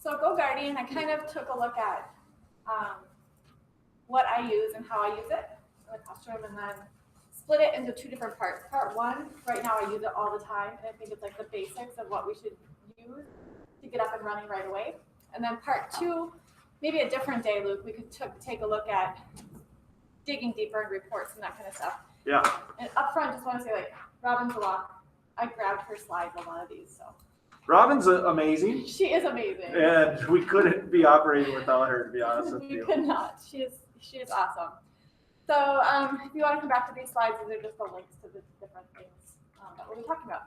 So GoGuardian, I kind of took a look at what I use and how I use it in the classroom, and then split it into two different parts. Part one, right now I use it all the time, and I think it's like the basics of what we should use to get up and running right away. And then part two, maybe a different day, Luke, we could take a look at digging deeper in reports and that kind of stuff. Yeah. And up front, just want to say, like, Robin's a lot. I grabbed her slides, a lot of these, so. Robin's amazing. She is amazing. And we couldn't be operating without her, to be honest with you. We could not. She is awesome. So if you want to come back to these slides, these are just the links to the different things that we'll be talking about.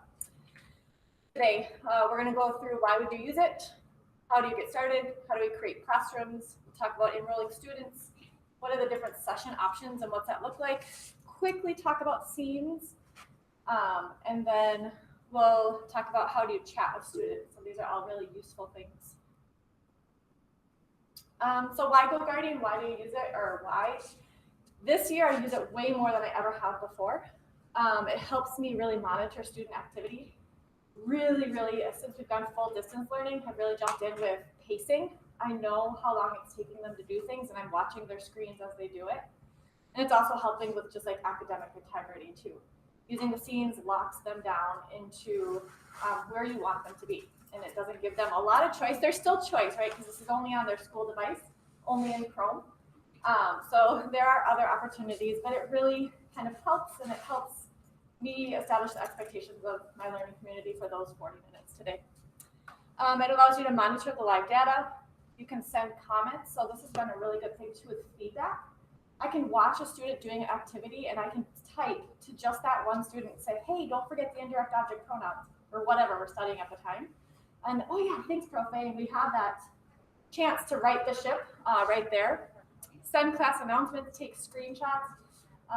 Today, we're going to go through why would you use it, how do you get started, how do we create classrooms, we'll talk about enrolling students, what are the different session options and what's that look like, quickly talk about scenes, and then we'll talk about how do you chat with students. So these are all really useful things. So why GoGuardian? Why do you use it, or why? This year I use it way more than I ever have before. It helps me really monitor student activity. Really, since we've done full distance learning, I've really jumped in with pacing. I know how long it's taking them to do things, and I'm watching their screens as they do it. And it's also helping with just like academic integrity too. Using the scenes locks them down into where you want them to be. And it doesn't give them a lot of choice. There's still choice, right? Because this is only on their school device, only in Chrome. So there are other opportunities, but it really kind of helps, and it helps me establish the expectations of my learning community for those 40 minutes today. It allows you to monitor the live data. You can send comments. So this has been a really good thing too with feedback. I can watch a student doing an activity, and I can type to just that one student and say, hey, don't forget the indirect object pronouns, or whatever we're studying at the time. And oh yeah, thanks, Prof. And we have that chance to right the ship right there. Send class announcements, take screenshots.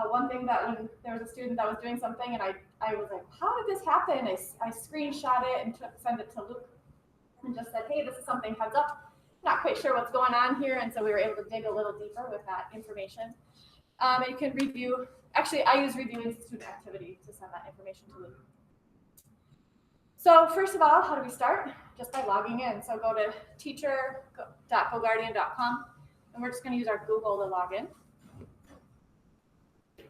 One thing that when there was a student that was doing something and I was like, how did this happen? I screenshot it and sent it to Luke and just said, hey, this is something, heads up. Not quite sure what's going on here. And so we were able to dig a little deeper with that information. And you can review, actually I use reviewing student activity to send that information to Luke. So first of all, how do we start? Just by logging in. So go to teacher.goguardian.com, and we're just going to use our Google to log in. Do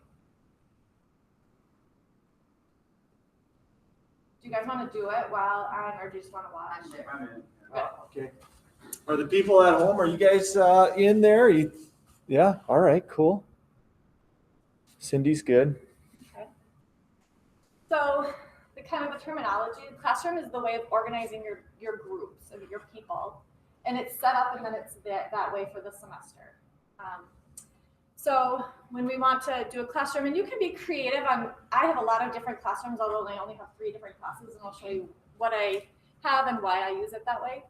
you guys want to do it while I'm, or do you just want to watch? I'm in. Okay. Are the people at home, are you guys in there? Yeah, all right, cool. Cindy's good. Okay. So the kind of the terminology, the classroom is the way of organizing your groups and your people. And it's set up and then it's that way for the semester. So when we want to do a classroom, and you can be creative on, I have a lot of different classrooms, although I only have 3 different classes, and I'll show you what I have and why I use it that way.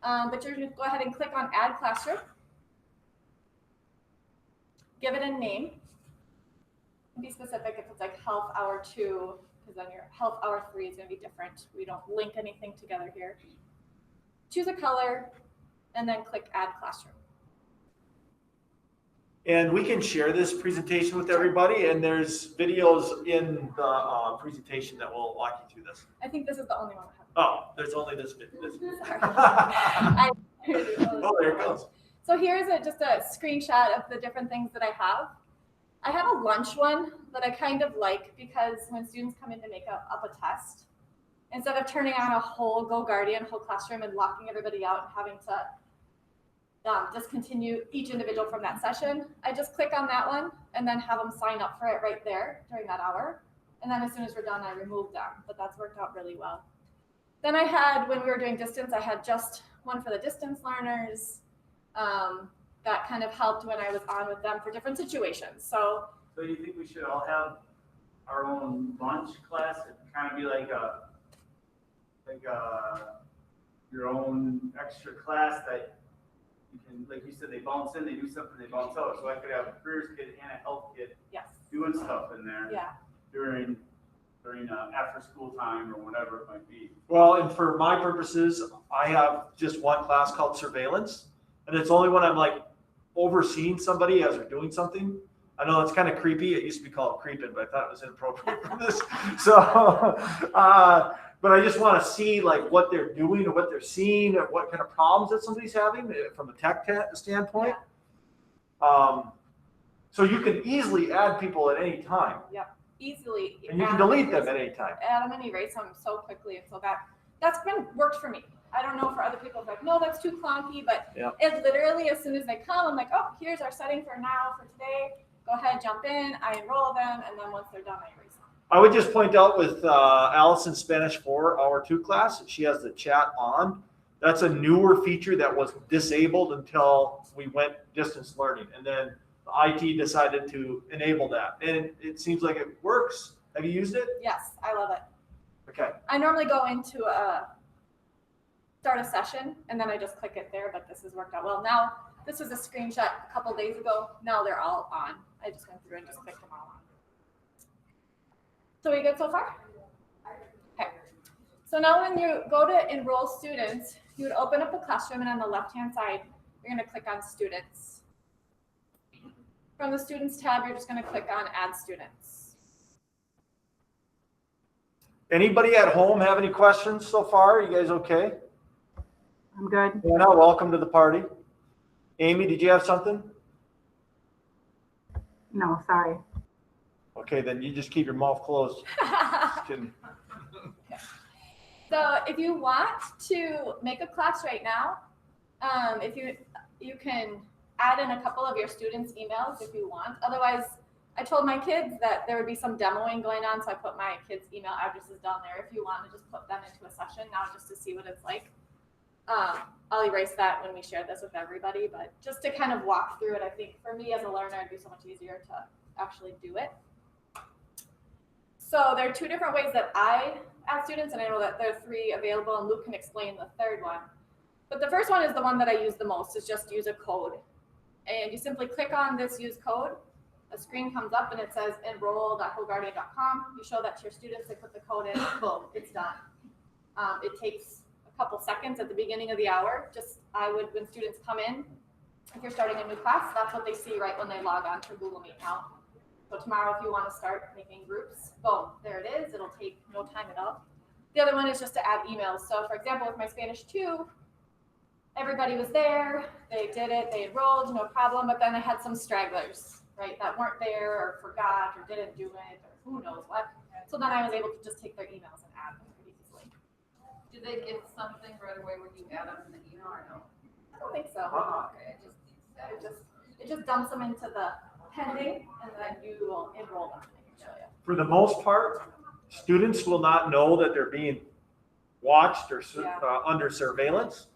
But you're going to go ahead and click on Add Classroom. Give it a name. Be specific if it's like Health Hour 2, because then your Health Hour 3 is going to be different. We don't link anything together here. Choose a color, and then click Add Classroom. And we can share this presentation with everybody, and there's videos in the presentation that will walk you through this. I think this is the only one I have. Oh, there's only this video. Sorry. Oh, there it goes. So here's just a screenshot of the different things that I have. I have a lunch one that I kind of like because when students come in to make up a test, instead of turning on a whole GoGuardian, whole classroom, and locking everybody out and having to discontinue each individual from that session, I just click on that one and then have them sign up for it right there during that hour. And then as soon as we're done, I remove them, but that's worked out really well. Then I had, when we were doing distance, I had just one for the distance learners. That kind of helped when I was on with them for different situations. So you think we should all have our own lunch class? It kind of be like your own extra class that you can, like you said, they bounce in, they do something, they bounce out. So I could have a careers kid and a health kid doing stuff in there during after school time or whatever it might be. Well, and for my purposes, I have just one class called surveillance, and it's only when I'm like overseeing somebody as they're doing something. I know that's kind of creepy. It used to be called creeping, but I thought it was inappropriate for this. So but I just want to see like what they're doing or what they're seeing or what kind of problems that somebody's having from a tech standpoint. So you can easily add people at any time. Yep, easily. And you can delete them at any time. Add them and erase them so quickly. And so that's been worked for me. I don't know for other people, like, no, that's too clunky, but it literally, as soon as they come, I'm like, oh, here's our setting for now, for today. Go ahead, jump in, I enroll them, and then once they're done, I erase them. I would just point out with Allison Spanish 4, our 2 class, she has the chat on. That's a newer feature that was disabled until we went distance learning. And then the IT decided to enable that. And it seems like it works. Have you used it? Yes, I love it. Okay. I normally go into start a session, and then I just click it there, but this has worked out well. Now, this was a screenshot a couple days ago. Now they're all on. I just went through and just clicked them all on. So we good so far? Okay. So now when you go to enroll students, you would open up a classroom, and on the left-hand side, you're going to click on students. From the students tab, you're just going to click on add students. Anybody at home have any questions so far? You guys okay? I'm good. Anna, welcome to the party. Amy, did you have something? No, sorry. Okay, then you just keep your mouth closed. Just kidding. So if you want to make a class right now, if you can add in a couple of your students' emails if you want. Otherwise, I told my kids that there would be some demoing going on, so I put my kids' email addresses down there if you want to just put them into a session now just to see what it's like. I'll erase that when we share this with everybody, but just to kind of walk through it, I think for me as a learner, it'd be so much easier to actually do it. So there are 2 different ways that I add students, and I know that there are 3 available, and Luke can explain the third one. But the first one is the one that I use the most, is just use a code. And you simply click on this use code, a screen comes up and it says enroll.GoGuardian.com. You show that to your students, they put the code in, boom, it's done. It takes a couple seconds at the beginning of the hour. When students come in, if you're starting a new class, that's what they see right when they log on to Google Meet now. So tomorrow, if you want to start making groups, boom, there it is. It'll take no time at all. The other one is just to add emails. So for example, with my Spanish 2, everybody was there, they did it, they enrolled, no problem, but then I had some stragglers, right, that weren't there or forgot or didn't do it or who knows what. So then I was able to just take their emails and add them pretty easily. Do they get something right away when you add them in the email or no? I don't think so. Okay, It just dumps them into the pending, and then you will enroll them. I can show you. For the most part, students will not know that they're being watched or under surveillance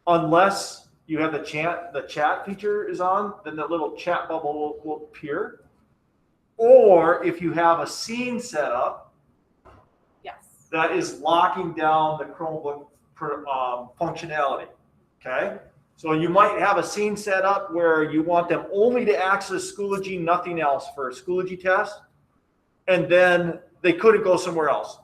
unless you have the chat feature is on, then the little chat bubble will appear. Or if you have a scene set up that is locking down the Chromebook functionality, okay? So you might have a scene set up where you want them only to access Schoology, nothing else for a Schoology test, and then they couldn't go somewhere else.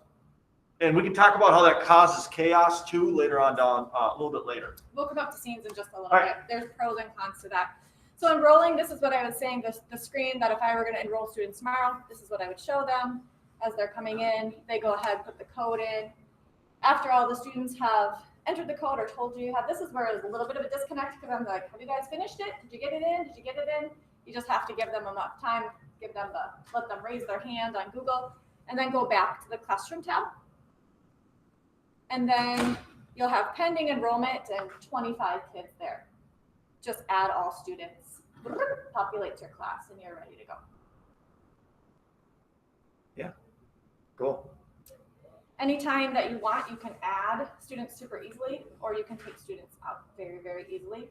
And we can talk about how that causes chaos too later on down a little bit later. We'll come up to scenes in just a little bit. There's pros and cons to that. So enrolling, this is what I was saying, the screen that if I were going to enroll students tomorrow, this is what I would show them as they're coming in. They go ahead, put the code in. After all the students have entered the code or told you have, this is where there's a little bit of a disconnect because I'm like, have you guys finished it? Did you get it in? Did you get it in? You just have to give them enough time, let them raise their hand on Google, and then go back to the classroom tab. And then you'll have pending enrollment and 25 kids there. Just add all students, populate your class, and you're ready to go. Yeah, cool. Anytime that you want, you can add students super easily, or you can take students out very, very easily,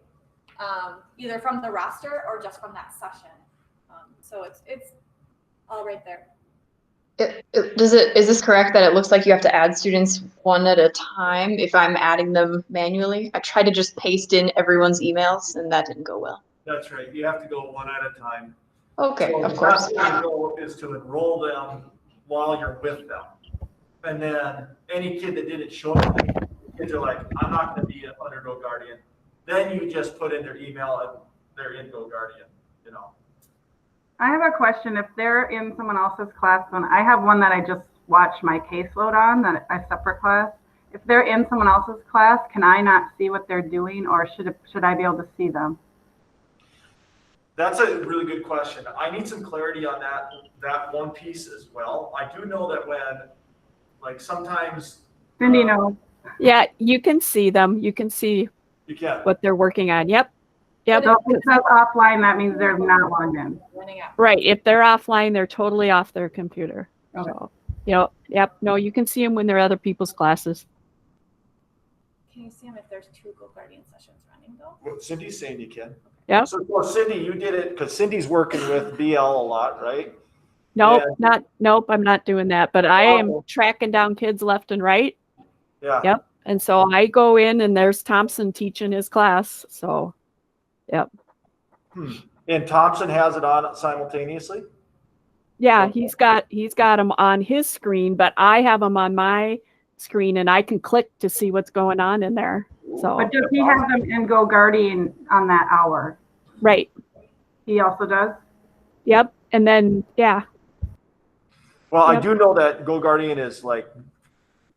either from the roster or just from that session. So it's all right there. Is this correct that it looks like you have to add students one at a time if I'm adding them manually? I tried to just paste in everyone's emails and that didn't go well. That's right. You have to go one at a time. Okay, so of course. The best way to go is to enroll them while you're with them. And then any kid that didn't show up, the kids are like, I'm not going to be under GoGuardian. Then you just put in their email and they're in GoGuardian, I have a question. If they're in someone else's class, then I have one that I just watch my caseload on, a separate class. If they're in someone else's class, can I not see what they're doing, or should I be able to see them? That's a really good question. I need some clarity on that one piece as well. I do know that when, like, sometimes Cindy knows. Yeah, you can see them. You can see you can. what they're working on. Yep. Yep. So if it says offline, that means they're not logged in. Right. If they're offline, they're totally off their computer. Okay. So, yep. No, you can see them when they're other people's classes. Can you see them if there's 2 GoGuardian sessions running though? What Cindy's saying you can. Yeah. So, well, Cindy, you did it because Cindy's working with BL a lot, right? Nope, Yeah. nope, I'm not doing that. But I am Oh. tracking down kids left and right. Yeah. Yep. And so I go in and there's Thompson teaching his class. So, yep. And Thompson has it on simultaneously? Yeah, he's got them on his screen, but I have them on my screen and I can click to see what's going on in there. So, But does he have them in GoGuardian on that hour? right. He also does? Yep. And then, yeah. Well, I Yep. do know that GoGuardian is like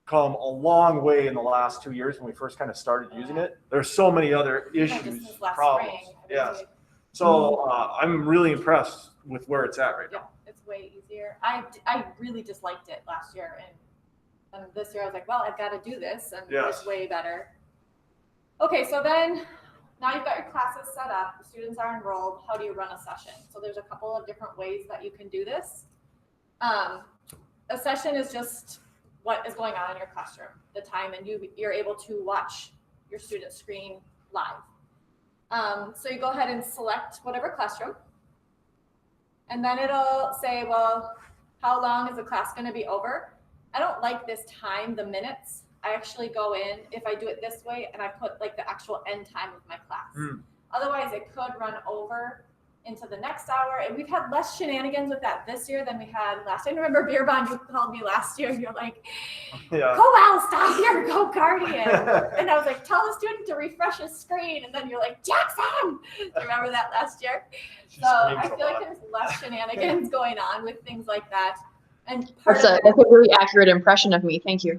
come a long way in the last 2 years when we first kind of started using it. There's so many other Just issues, this last problems. spring, Yes. So I'm really impressed with where it's at right now. Yeah, it's way easier. I really just liked it last year, and this year I was like, well, I've got to do this, and Yes. it's way better. Okay, so then now you've got your classes set up, the students are enrolled. How do you run a session? So there's a couple of different ways that you can do this. A session is just what is going on in your classroom, the time, and you're able to watch your student screen live. So you go ahead and select whatever classroom, and then it'll say, well, how long is the class going to be over? I don't like this time, the minutes. I actually go in, if I do it this way, and I put like the actual end time of my class. Otherwise, it could run over into the next hour. And we've had less shenanigans with that this year than we had last time. Remember, Beer Bond, you called me last year, and you're like, Yeah. go out, stop here, GoGuardian. And I was like, tell the student to refresh his screen. And then you're like, Jackson! Do you remember that last year? She So I screams a feel like lot. there's less shenanigans going on with things like that. And That's a really accurate impression of me. Thank you.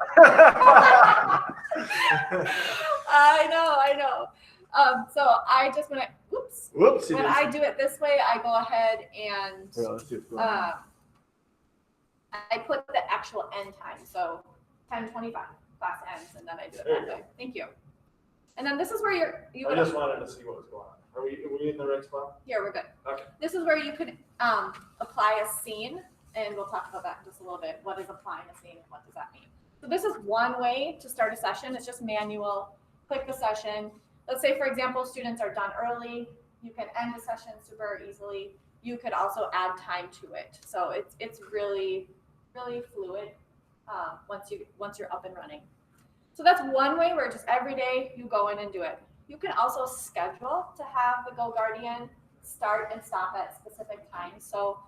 I know. So I just when I do it this way, I go ahead and Yeah, let's do it. I put the actual end time. So 10:25 class ends, and then I do it There that you go. way. Thank you. And then this is where you I would just wanted to see what was going on. Are we in the right spot? here we're good. Okay. This is where you could apply a scene, and we'll talk about that in just a little bit. What is applying a scene? What does that mean? So this is one way to start a session. It's just manual. Click the session. Let's say, for example, students are done early. You can end the session super easily. You could also add time to it. So it's really, really fluid once you're up and running. So that's one way where just every day you go in and do it. You can also schedule to have the GoGuardian start and stop at specific times. So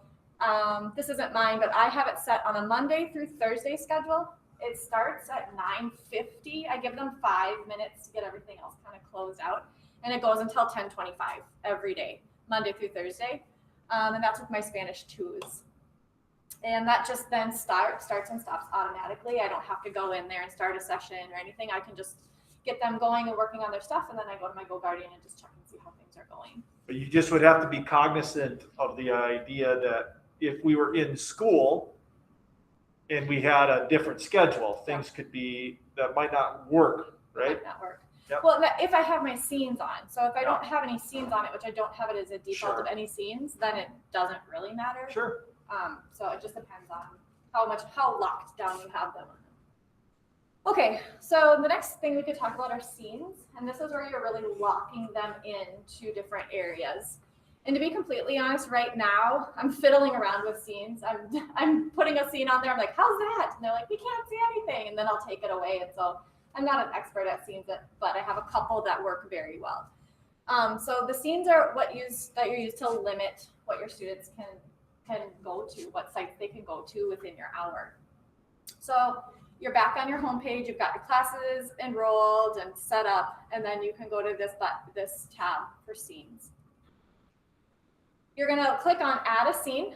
this isn't mine, but I have it set on a Monday through Thursday schedule. It starts at 9:50. I give them 5 minutes to get everything else kind of closed out. And it goes until 10:25 every day, Monday through Thursday. And that's with my Spanish 2s. And that just then starts and stops automatically. I don't have to go in there and start a session or anything. I can just get them going and working on their stuff. And then I go to my GoGuardian and just check and see how things are going. But you just would have to be cognizant of the idea that if we were in school and we had a different schedule, things could be, that might not work, right? Might not work. Yep. Well, if I have my scenes on. So if I don't have any scenes on it, which I don't have it as a default Sure. of any scenes, then it doesn't really matter. Sure. So it just depends on how locked down you have them. Okay, so the next thing we could talk about are scenes, and this is where you're really locking them into different areas. And to be completely honest, right now I'm fiddling around with scenes. I'm putting a scene on there. I'm like, how's that? And they're like, we can't see anything, and then I'll take it away. And so I'm not an expert at scenes, but I have a couple that work very well. So the scenes are that you're used to limit what your students can go to, what sites they can go to within your hour. So you're back on your homepage, you've got your classes enrolled and set up, and then you can go to this tab for scenes. You're gonna click on add a scene,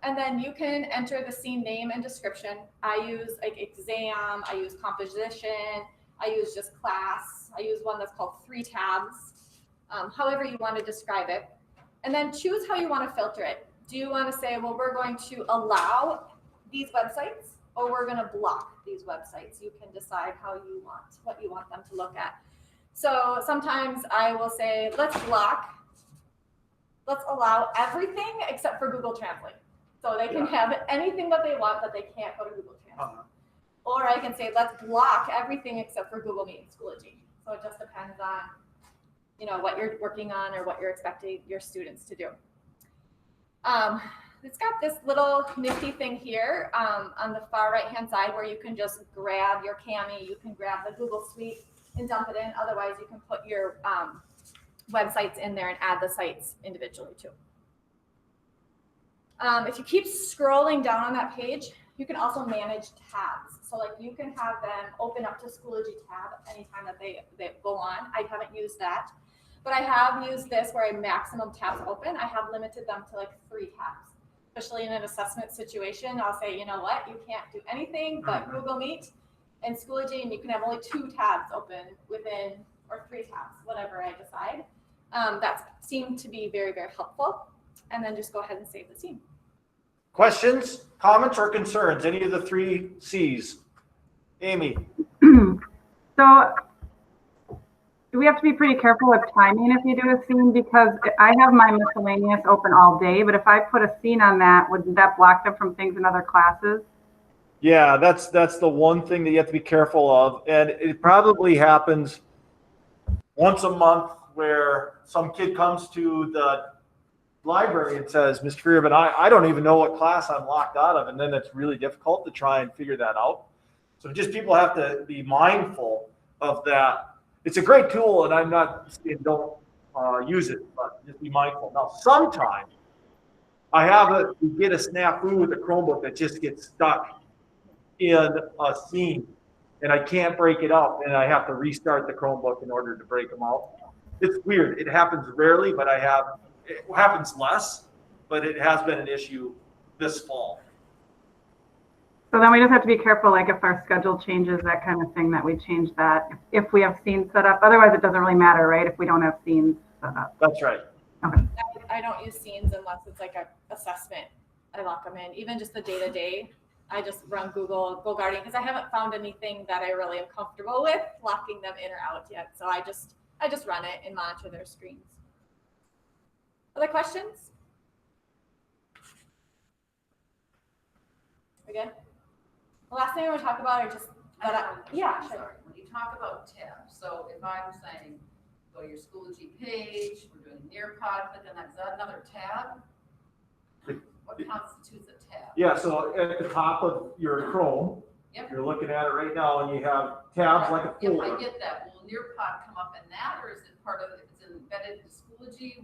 And then you can enter the scene name and description. I use like exam, I use composition, I use just class, I use one that's called 3 tabs, however you want to describe it. And then choose how you want to filter it. Do you want to say, well, we're going to allow these websites, or we're going to block these websites? You can decide what you want them to look at. So sometimes I will say, let's allow everything except for Google Translate. So they can have anything that they want, but they can't go to Google Translate. Or I can say, let's block everything except for Google Meet and Schoology. So it just depends on, what you're working on or what you're expecting your students to do. It's got this little nifty thing here on the far right-hand side where you can just grab your Cami, you can grab the Google Suite and dump it in. Otherwise, you can put your websites in there and add the sites individually too. If you keep scrolling down on that page, you can also manage tabs. So like you can have them open up to Schoology tab anytime that they go on. I haven't used that, but I have used this where I maximum tabs open. I have limited them to like 3 tabs, especially in an assessment situation. I'll say, you know what, you can't do anything but Google Meet and Schoology, and you can have only 2 tabs open within, or 3 tabs, whatever I decide. That seemed to be very, very helpful. And then just go ahead and save the scene. Questions, comments, or concerns? Any of the 3 C's? Amy? So do we have to be pretty careful with timing if you do a scene? Because I have my miscellaneous open all day, but if I put a scene on that, would that block them from things in other classes? Yeah, that's the one thing that you have to be careful of. And it probably happens once a month where some kid comes to the library and says, Mr. Fearban, I don't even know what class I'm locked out of. And then it's really difficult to try and figure that out. So just people have to be mindful of that. It's a great tool, and I'm not saying don't use it, but just be mindful. Now, sometimes you get a snafu with a Chromebook that just gets stuck in a scene, and I can't break it up, and I have to restart the Chromebook in order to break them out. It's weird. It happens rarely, but it happens less, but it has been an issue this fall. So then we just have to be careful, like if our schedule changes, that kind of thing, that we change that if we have scenes set up. Otherwise, it doesn't really matter, right? If we don't have scenes set up. That's right. Okay. I don't use scenes unless it's like an assessment. I lock them in. Even just the day-to-day, I just run GoGuardian because I haven't found anything that I really am comfortable with locking them in or out yet. So I just run it and monitor their screens. Other questions? We good? The last thing I want to talk about are just yeah, sure. Sorry. When you talk about tabs, so if I'm saying go to your Schoology page, we're doing Nearpod, click on that. Is that another tab? What constitutes a tab? Yeah, so at the top of your Chrome, you're looking at it right now, and you have tabs like a folder. If I get that, will Nearpod come up in that, or is it part of it? It's embedded in Schoology?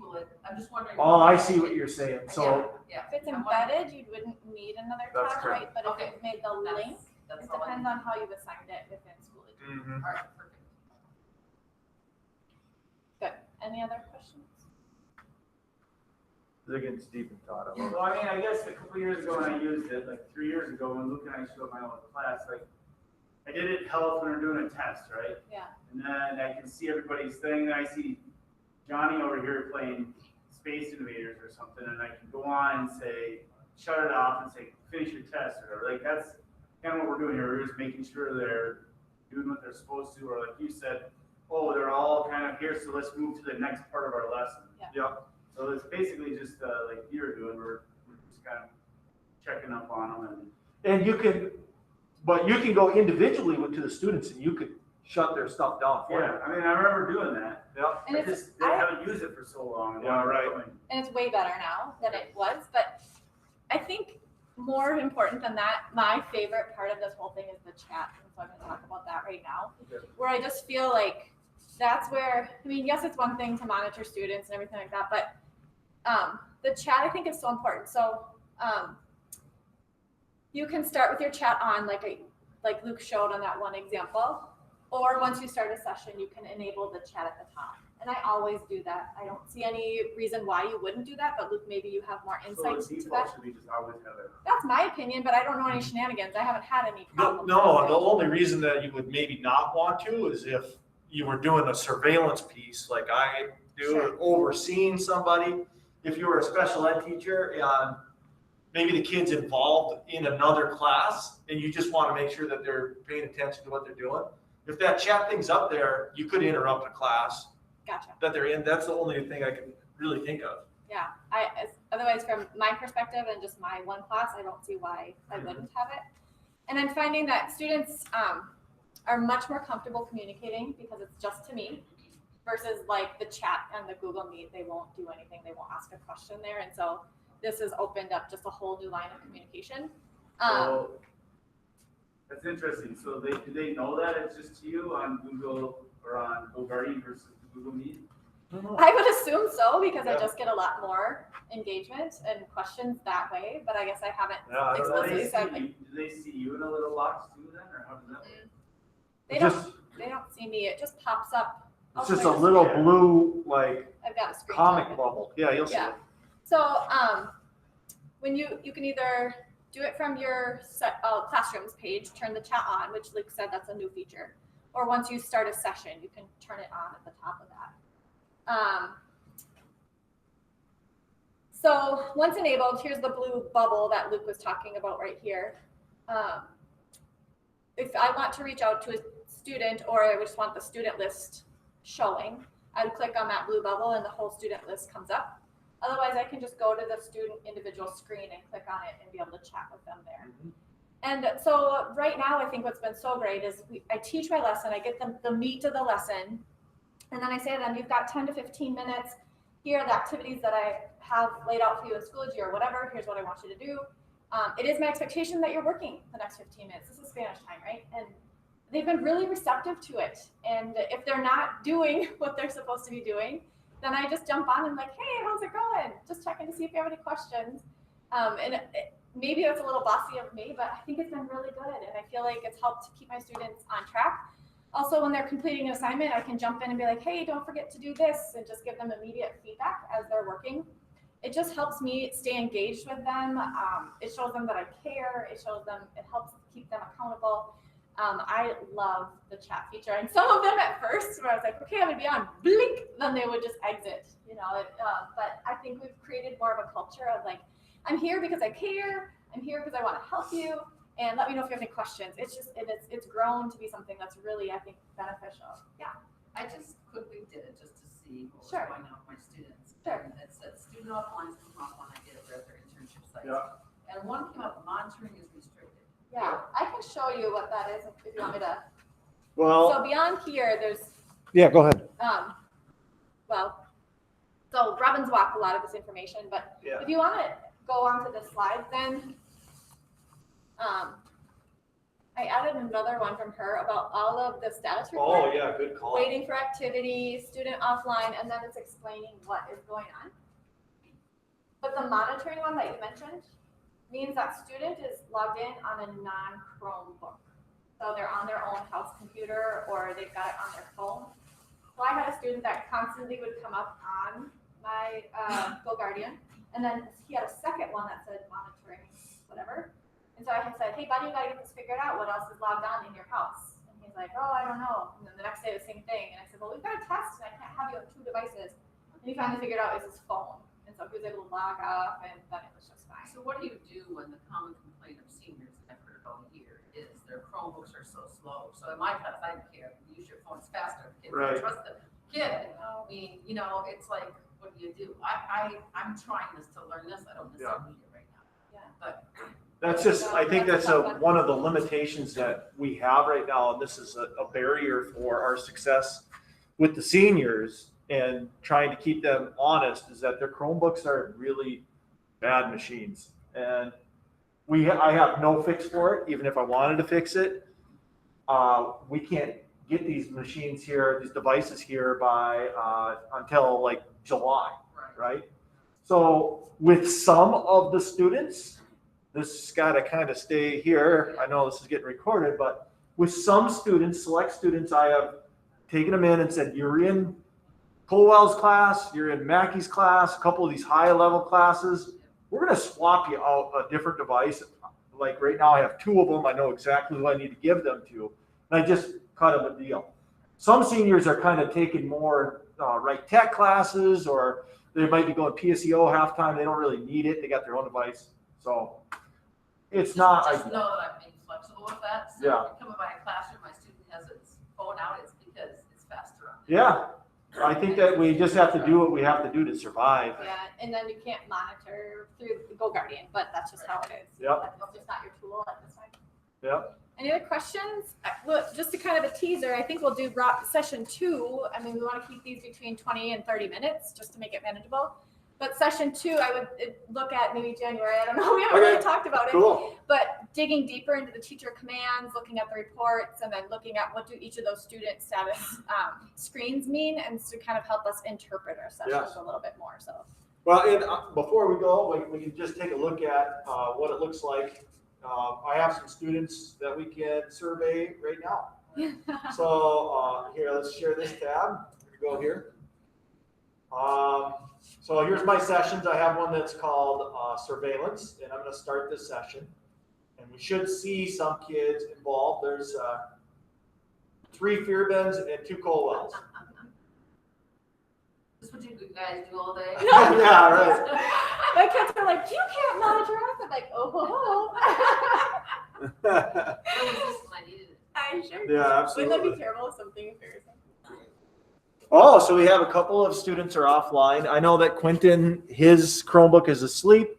I'm just wondering. Oh, I see what you're saying. So yeah. If it's embedded, you wouldn't need another That's tab, correct. right? But if you've made the link, it depends on how you've assigned it within Schoology. Mhm. All right, perfect. Good. Any other questions? They're getting deep and thought of. Well, I mean, I guess a couple years ago when I used it, like 3 years ago, when Luke and I showed my old class, like I did it in health when we were doing a test, right? Yeah. And then I can see everybody's thing, and I see Johnny over here playing Space Invaders or something, and I can go on and say, shut it off and say, finish your test or whatever. Like that's kind of what we're doing here. We're just making sure they're doing what they're supposed to, or like you said, oh, they're all kind of here, so let's move to the next part of our lesson. Yeah. So it's basically just like you're doing, we're just kind of checking up on them. And you can go individually to the students, and you could shut their stuff down for Yeah, I mean, I remember doing that. you. And I it's, just haven't used it for so long. Yeah, right. and it's way better now than it was. But I think more important than that, my favorite part of this whole thing is the chat. And so I'm going to talk about that right now, where I just feel like that's where, I mean, yes, it's one thing to monitor students and everything like that, but the chat I think is so important. So you can start with your chat on like Luke showed on that one example, or once you start a session, you can enable the chat at the top. And And I always do that. I don't see any reason why you wouldn't do that, but Luke, maybe you have more insight So the to that. default should be just always have it. That's my opinion, but I don't know any shenanigans. I haven't had any No, problems. no, with the it. only reason that you would maybe not want to is if you were doing a surveillance piece like I do, Sure. overseeing somebody. If you were a special ed teacher and maybe the kid's involved in another class and you just want to make sure that they're paying attention to what they're doing. If that chat thing's up there, you could interrupt a class Gotcha. that they're in. That's the only thing I can really think of. Yeah. Otherwise, from my perspective and just my one class, I don't see why I wouldn't have it. And I'm finding that students are much more comfortable communicating because it's just to me versus like the chat and the Google Meet. They won't do anything. They won't ask a question there. And so this has opened up just a whole new line of communication. So that's interesting. So do they know that it's just to you on Google or on GoGuardian versus Google Meet? I would assume so because I Yeah. just get a lot more engagement and questions that way, but I guess I haven't Yeah, I don't know. explicitly said like, Do they see you in a little box too then, or how does that work? they don't see me. It just pops up. It's Oh, just a wait, little second. blue, like, I've got a screenshot. comic of it. bubble. Yeah, you'll see Yeah. it. So when you can either do it from your classrooms page, turn the chat on, which Luke said that's a new feature, or once you start a session, you can turn it on at the top of that. So once enabled, here's the blue bubble that Luke was talking about right here. If I want to reach out to a student or I just want the student list showing, I would click on that blue bubble and the whole student list comes up. Otherwise, I can just go to the student individual screen and click on it and be able to chat with them there. And so right now, I think what's been so great is I teach my lesson, I get them the meat of the lesson, and then I say to them, you've got 10 to 15 minutes. Here are the activities that I have laid out for you in Schoology or whatever. Here's what I want you to do. It is my expectation that you're working the next 15 minutes. This is Spanish time, right? And they've been really receptive to it. And if they're not doing what they're supposed to be doing, then I just jump on and I'm like, hey, how's it going? Just checking to see if you have any questions. Maybe that's a little bossy of me, but I think it's been really good. And I feel like it's helped to keep my students on track. Also, when they're completing an assignment, I can jump in and be like, hey, don't forget to do this, and just give them immediate feedback as they're working. It just helps me stay engaged with them. It shows them that I care. It helps keep them accountable. I love the chat feature. And some of them at first, where I was like, okay, I'm gonna be on, blink, then they would just exit, but I think we've created more of a culture of like, I'm here because I care. I'm here because I want to help you. And let me know if you have any questions. It's grown to be something that's really, I think, beneficial. Yeah. I just quickly did it just to see what was Sure. going on with my students. Sure. And it said student offline, student offline, I did it at their internship sites. Yeah. And one came up, monitoring is restricted. Yeah. I can show you what that is if you want me to. Well, So beyond here, there's, yeah, go ahead. so Robin's walked a lot of this information, but Yeah. if you want to go on to the slides, then I added another one from her about all of the status reports. Oh, yeah, good call. Waiting for activity, student offline, and then it's explaining what is going on. But the monitoring one that you mentioned means that student is logged in on a non-Chromebook. So they're on their own house computer or they've got it on their phone. So I had a student that constantly would come up on my GoGuardian, and then he had a second one that said monitoring, whatever. And so I had said, hey buddy, you gotta get this figured out. What else is logged on in your house? And he's like, oh, I don't know. And then the next day, the same thing. And I said, well, we've got a test and I can't have you on 2 devices. And he finally figured out it's his phone. And so he was able to log off and then it was just fine. So what do you do when the common complaint of seniors that I've heard all year is their Chromebooks are so slow? So in my class, I don't care. Use your phone, it's faster. Kids Right. don't trust the kid. I mean, it's like, what do you do? I'm trying this to learn this. I don't necessarily need it right now. Yeah. But That's just, I think that's one of the limitations that we have right now, and this is a barrier for our success with the seniors and trying to keep them honest, is that their Chromebooks are really bad machines. And I have no fix for it, even if I wanted to fix it. We can't get these machines here, these devices here by until like July, right? So with some of the students, this has got to kind of stay here. I know this is getting recorded, but with some students, select students, I have taken them in and said, you're in Colwell's class, you're in Mackey's class, a couple of these high level classes, we're going to swap you out a different device. Like right now I have 2 of them. I know exactly who I need to give them to. And I just cut them a deal. Some seniors are kind of taking more right tech classes, or they might be going PSEO halftime. They don't really need it. They got their own device. So it's not. Just know that I'm being flexible with that. So Yeah. if you come by a classroom, my student has its phone out, it's because it's faster on it. Yeah. I think that we just have to do what we have to do to survive. Yeah, and then you can't monitor through GoGuardian, but that's just how it is. Yep. It's just not your tool at this time. Yep. Any other questions? Look, just to kind of a teaser, I think we'll do session 2. I mean, we want to keep these between 20 and 30 minutes just to make it manageable. But session 2, I would look at maybe January. I don't know. We haven't really talked about it. Cool. But digging deeper into the teacher commands, looking at the reports, and then looking at what do each of those student status screens mean, and to kind of help us interpret our sessions a little bit more. So. Well, and before we go, we can just take a look at what it looks like. I have some students that we can survey right now. So here, let's share this tab. Here we go here. So here's my sessions. I have one that's called surveillance, and I'm going to start this session. And we should see some kids involved. There's 3 fear bins and 2 Colwells. This is what you guys do all day? Yeah, right. My kids are like, you can't monitor us. I'm like, oh. I sure. Yeah, absolutely. Wouldn't that be terrible if something embarrassing? Oh, so we have a couple of students are offline. I know that Quentin, his Chromebook is asleep.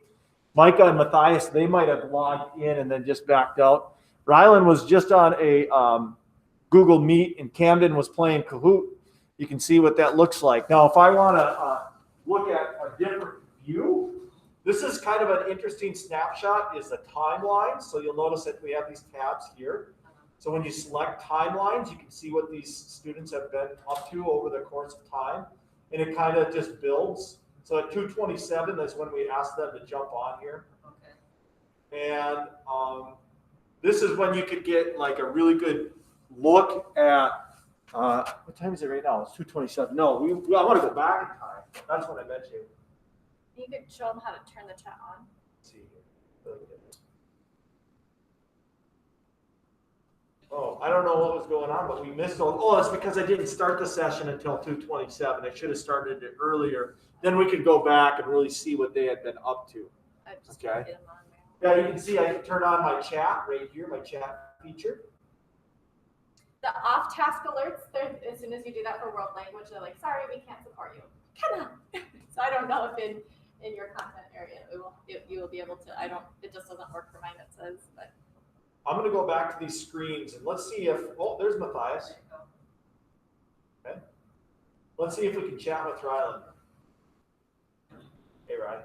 Micah and Matthias, they might have logged in and then just backed out. Rylan was just on a Google Meet, and Camden was playing Kahoot. You can see what that looks like. Now, if I want to look at a different view, this is kind of an interesting snapshot, is the timeline. So you'll notice that we have these tabs here. So when you select timelines, you can see what these students have been up to over the course of time. And it kind of just builds. So at 2:27 is when we ask them to jump on here. Okay. And this is when you could get like a really good look at, what time is it right now? It's 2:27. No, I want to go back in time. That's what I meant to. You could show them how to turn the chat on. Let's see here. Oh, I don't know what was going on, but we missed all. Oh, it's because I didn't start the session until 2:27. I should have started it earlier. Then we could go back and really see what they had been up to. Okay. Yeah, you can see I can turn on my chat right here, my chat feature. The off-task alerts, as soon as you do that for world language, they're like, sorry, we can't support you. Come on. So I don't know if in your content area you will be able to. It just doesn't work for mine, it says, but. I'm going to go back to these screens and let's see if, oh, there's Matthias. Okay. Let's see if we can chat with Rylan. Hey, Ryan.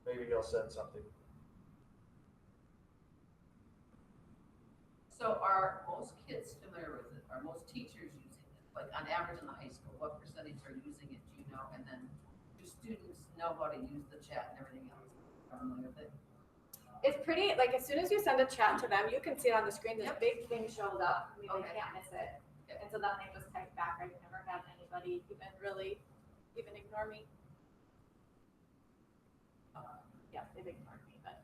Maybe he'll send something. So are most kids familiar with it? Are most teachers using it? Like on average in the high school, what percentage are using it? Do you know? And then do students know how to use the chat and everything else? Are familiar with it? It's pretty, like as soon as you send a chat to them, you can see it on the screen, this big thing shows up. I mean, they can't miss it. And so then they just type back. I've never had anybody even ignore me. Yeah, they've ignored me, but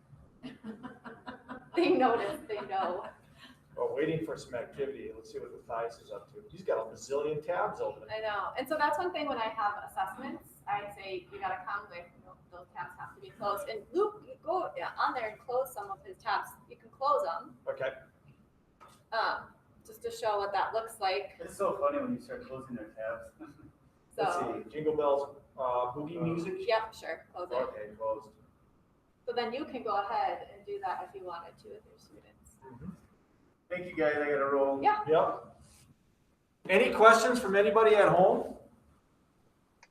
they notice, they know. Well, waiting for some activity. Let's see what Matthias is up to. He's got a bazillion tabs open. I know. And so that's one thing when I have assessments, I say, you gotta come with, those tabs have to be closed. And Luke, you go on there and close some of his tabs. You can close them. Okay. Just to show what that looks like. It's so funny when you start closing their tabs. Let's So, see. Jingle bells, boogie music. yep, sure, close it. Okay, closed. So then you can go ahead and do that if you wanted to with your students. Thank you guys, I gotta roll. Yeah. Yep. Any questions from anybody at home?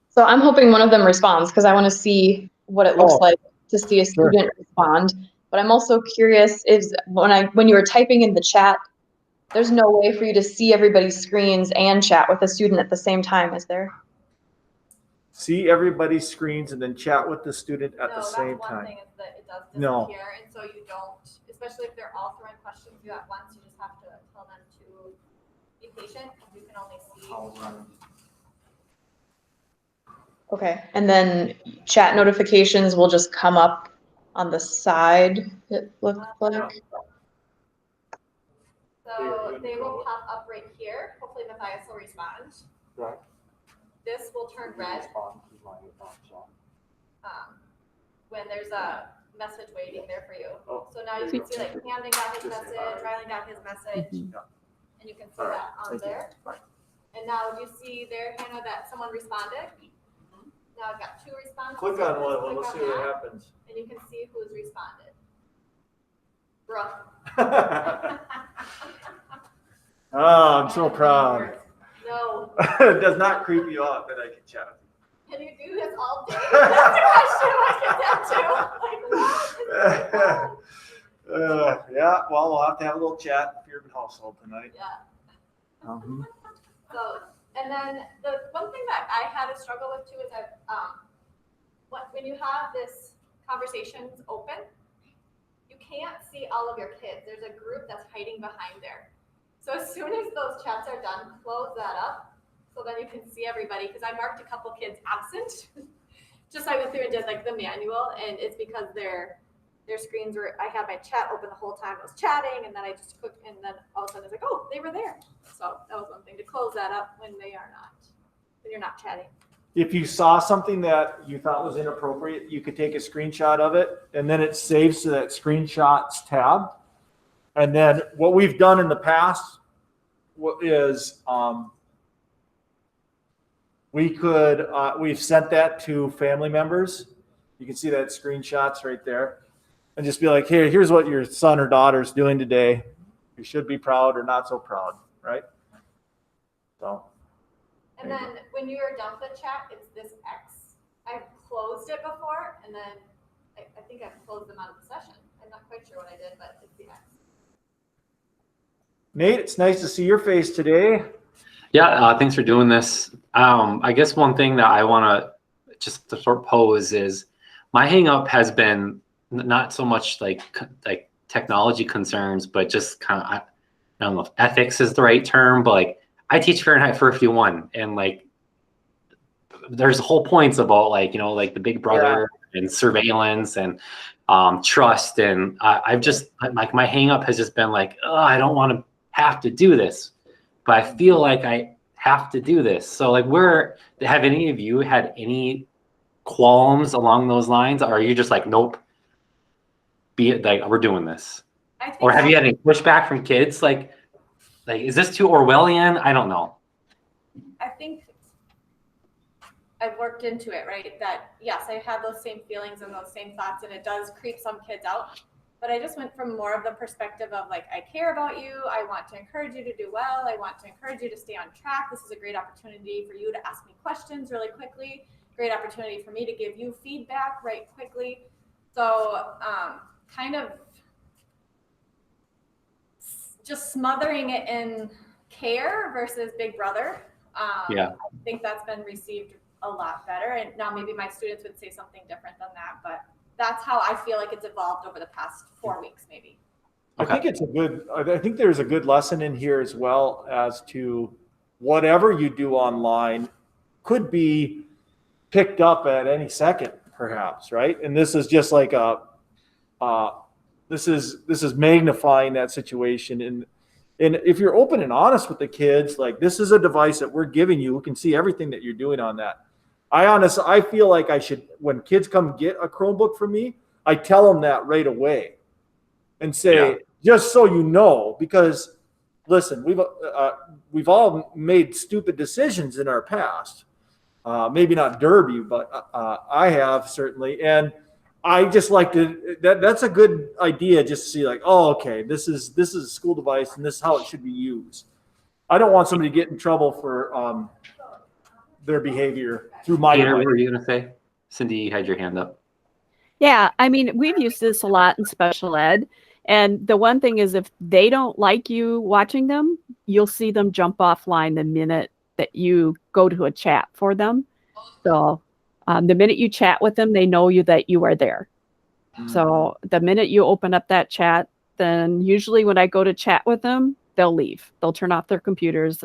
So I'm hoping one of them responds because I want to see what it looks like to see a student respond. But I'm also curious is when you were typing in the chat, there's no way for you to see everybody's screens and chat with a student at the same time, is there? See everybody's screens and then chat with the student at the same No, that's one time. thing is that it does No. disappear, and so you don't, especially if they're all throwing questions you at once, you just have to tell them to be patient, you can only see. Okay, and then chat notifications will just come up on the side, it looks like. So they will pop up right here. Hopefully Matthias will respond. Right. This will turn red when there's a message waiting there for you. Oh. So now you can see like Camden got his message, Riley got his message, and you can see that on there. And now you see there, Hannah, that someone responded. Now I've got 2 responses. Click on one, Click let's on see what that, happens. and you can see who's responded. Brooke. Oh, I'm so proud. No. It does not creep you out that I can chat with you. Can you do this all day? That's the question I get down to. Yeah, well, we'll have to have a little chat in your household tonight. Yeah. Mhm. So, and then the one thing that I had a struggle with too is that when you have this conversations open, you can't see all of your kids. There's a group that's hiding behind there. So as soon as those chats are done, close that up so then you can see everybody. Because I marked a couple kids absent. Just I went through and did like the manual, and it's because their screens were, I had my chat open the whole time I was chatting, and then I just clicked, and then all of a sudden it's like, oh, they were there. So that was one thing, to close that up when they are not, when you're not chatting. If you saw something that you thought was inappropriate, you could take a screenshot of it, and then it saves to that screenshots tab. And then what we've done in the past is we've sent that to family members. You can see that screenshots right there, and just be like, hey, here's what your son or daughter's doing today. You should be proud or not so proud, right? So. And then when you're done with the chat, it's this X. I've closed it before, and then I think I've closed them out of the session. I'm not quite sure what I did, but it's the X. Nate, it's nice to see your face today. Yeah, thanks for doing this. I guess one thing that I want to just to sort of pose is my hang up has been not so much like technology concerns, but just kind of, I don't know if ethics is the right term, but like I teach Fahrenheit 451, and like there's whole points about like, you know, like the big brother and surveillance and trust. And I've just like my hang up has just been like, oh, I don't want to have to do this, but I feel like I have to do this. So like, have any of you had any qualms along those lines? Or are you just like, nope, be it like, we're doing this? Or have you had any pushback from kids? Like, is this too Orwellian? I don't know. I think I've worked into it, right? That yes, I have those same feelings and those same thoughts, and it does creep some kids out. But I just went from more of the perspective of like, I care about you. I want to encourage you to do well. I want to encourage you to stay on track. This is a great opportunity for you to ask me questions really quickly. Great opportunity for me to give you feedback right quickly. So kind of just smothering it in care versus Big Brother. I think that's been received a lot better. And now maybe my students would say something different than that, but that's how I feel like it's evolved over the past 4 weeks, maybe. Okay. I think there's a good lesson in here as well as to whatever you do online could be picked up at any second, perhaps, right? And this is just like this is magnifying that situation. And if you're open and honest with the kids, like this is a device that we're giving you, we can see everything that you're doing on that. I feel like I should, when kids come get a Chromebook from me, I tell them that right away and say, just so you know, because listen, we've all made stupid decisions in our past. Maybe not Derby, but I have certainly. And I just like to, that's a good idea, just to see like, oh, okay, this is a school device and this is how it should be used. I don't want somebody to get in trouble for their behavior through my Peter, what were you going to say? Cindy, you had your hand up. Yeah, I mean, we've used this a lot in special ed. And the one thing is, if they don't like you watching them, you'll see them jump offline the minute that you go to a chat for them. So the minute you chat with them, they know that you are there. So the minute you open up that chat, then usually when I go to chat with them, they'll leave. They'll turn off their computers.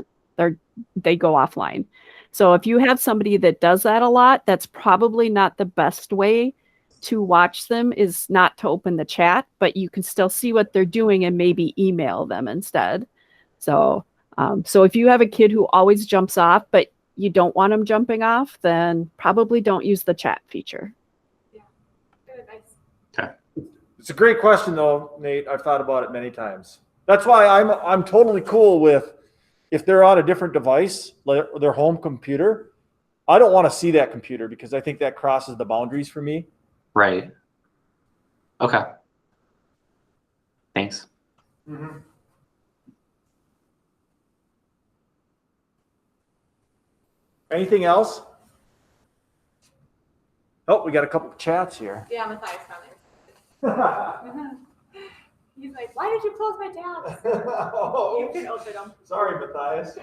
They go offline. So if you have somebody that does that a lot, that's probably not the best way to watch them, is not to open the chat, but you can still see what they're doing and maybe email them instead. So, so if you have a kid who always jumps off, but you don't want them jumping off, then probably don't use the chat feature. Yeah, good advice. Okay. It's a great question though, Nate. I've thought about it many times. That's why I'm totally cool with, if they're on a different device, like their home computer, I don't want to see that computer because I think that crosses the boundaries for me. Right. Okay. Thanks. Mm-hmm. Anything else? Oh, we got a couple of chats here. Yeah, Matthias found it. He's like, why did you close my tabs? You can open them. Sorry, Matthias.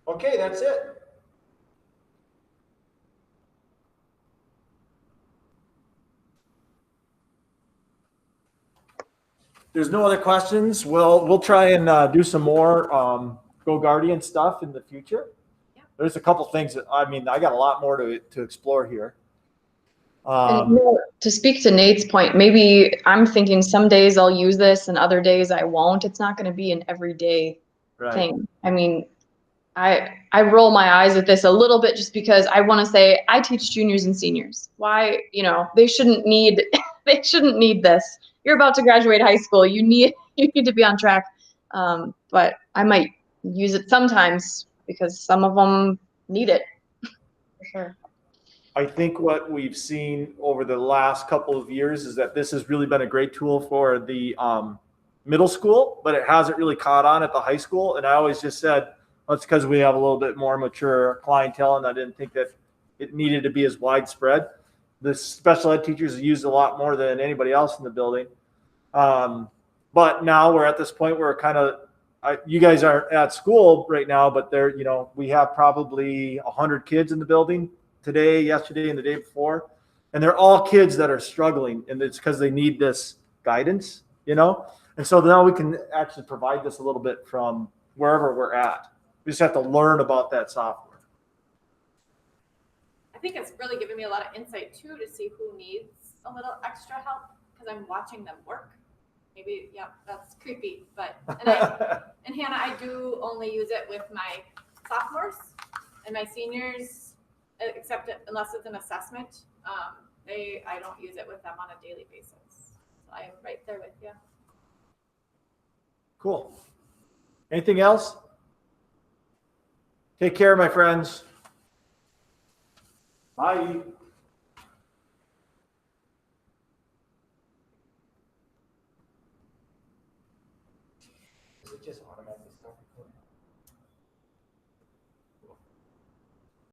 Okay, that's it. There's no other questions. We'll try and do some more GoGuardian stuff in the future. Yeah. There's a couple things that, I mean, I got a lot more to explore here. And you know, to speak to Nate's point, maybe I'm thinking some days I'll use this and other days I won't. It's not going to be an everyday thing. I mean, I roll my eyes at this a little bit just because I want to say I teach juniors and seniors. Why, you know, they shouldn't need this. You're about to graduate high school. You need to be on track. But I might use it sometimes because some of them need it for sure. I think what we've seen over the last couple of years is that this has really been a great tool for the middle school, but it hasn't really caught on at the high school. And I always just said, well, it's because we have a little bit more mature clientele, and I didn't think that it needed to be as widespread. The special ed teachers use a lot more than anybody else in the building. But now we're at this point where kind of, you guys aren't at school right now, but there, you know, we have probably 100 kids in the building today, yesterday, and the day before. And they're all kids that are struggling, and it's because they need this guidance, you know? And so now we can actually provide this a little bit from wherever we're at. We just have to learn about that software. I think it's really given me a lot of insight too to see who needs a little extra help because I'm watching them work. Maybe, yeah, that's creepy, but and Hannah, I do only use it with my sophomores and my seniors, except unless it's an assessment. I don't use it with them on a daily basis. So I'm right there with you. Cool. Anything else? Take care, my friends. Bye. Is it just automatically start recording?